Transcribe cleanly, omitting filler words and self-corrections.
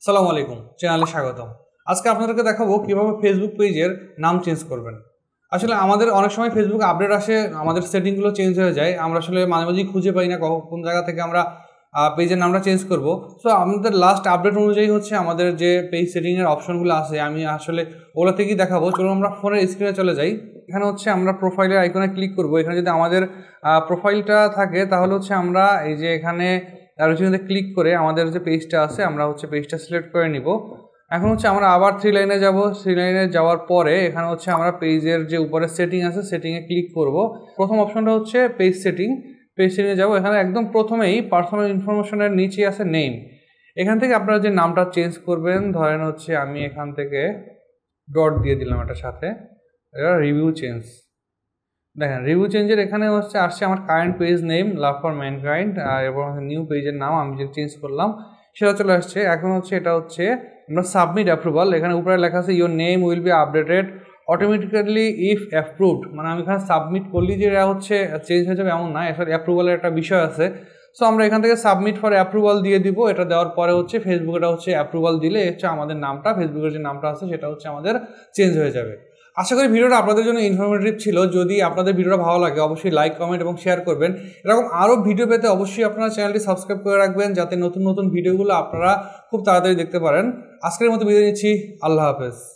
সালামু আলাইকুম, চ্যানেলে স্বাগতম। আজকে আপনাদেরকে দেখাবো কিভাবে ফেসবুক পেজের নাম চেঞ্জ করবেন। আসলে আমাদের অনেক সময় ফেসবুক আপডেট আসে, আমাদের সেটিংগুলো চেঞ্জ হয়ে যায়। আমরা আসলে মাঝে মাঝেই খুঁজে পাই না কোন জায়গা থেকে আমরা পেজের নামটা চেঞ্জ করব। সো আমাদের লাস্ট আপডেট অনুযায়ী হচ্ছে আমাদের যে পেজ সেটিংয়ের অপশনগুলো আছে, আমি আসলে ওগুলো থেকেই দেখাবো। চলুন আমরা ফোনের স্ক্রিনে চলে যাই। এখানে হচ্ছে আমরা প্রোফাইলের আইকনে ক্লিক করব। এখানে যদি আমাদের প্রোফাইলটা থাকে তাহলে হচ্ছে আমরা এই যে এখানে অ্যারোতে ক্লিক করে আমাদের যে পেজটা আছে আমরা হচ্ছে পেজটা সিলেক্ট করে নিব। এখন হচ্ছে আমরা আবার থ্রি লাইনে যাব। থ্রি লাইনে যাওয়ার পরে এখানে হচ্ছে আমরা পেজের যে উপরে সেটিং আছে সেটিংয়ে ক্লিক করব। প্রথম অপশনটা হচ্ছে পেজ সেটিং। পেজ সেটিংয়ে যাবো। এখানে একদম প্রথমেই পার্সোনাল ইনফরমেশনের নিচে আছে নেম। এখান থেকে আপনারা যে নামটা চেঞ্জ করবেন, ধরেন হচ্ছে আমি এখান থেকে ডট দিয়ে দিলাম এটার সাথে, এটা রিভিউ চেঞ্জ। দেখেন রিভিউ চেঞ্জের এখানে হচ্ছে আসছে আমার current page name love for mankind, এবং নিউ পেজের নাম আমি যে চেঞ্জ করলাম সেটা চলে আসছে। এখন হচ্ছে এটা হচ্ছে আমরা সাবমিট অ্যাপ্রুভাল। এখানে উপরে লেখা আছে your name will be updated automatically if approved. মানে আমি এখানে সাবমিট করলেই যে এটা হচ্ছে চেঞ্জ হয়ে যাবে এমন না, এখানে অ্যাপ্রুভালের একটা বিষয় আছে। সো আমরা এখান থেকে সাবমিট ফর অ্যাপ্রুভাল দিয়ে দিব। এটা দেওয়ার পরে হচ্ছে ফেসবুক এটা হচ্ছে অ্যাপ্রুভাল দিলে হচ্ছে আমাদের নামটা, ফেসবুকের যে নামটা আছে সেটা হচ্ছে আমাদের চেঞ্জ হয়ে যাবে। আশা করি ভিডিওটা আপনাদের জন্য ইনফরমেটিভ ছিল। যদি আপনাদের ভিডিওটা ভালো লাগে অবশ্যই লাইক, কমেন্ট এবং শেয়ার করবেন। এরকম আরও ভিডিও পেতে অবশ্যই আপনারা চ্যানেলটি সাবস্ক্রাইব করে রাখবেন, যাতে নতুন নতুন ভিডিওগুলো আপনারা খুব তাড়াতাড়ি দেখতে পারেন। আজকের মতো বিদায় নিচ্ছি। আল্লাহ হাফেজ।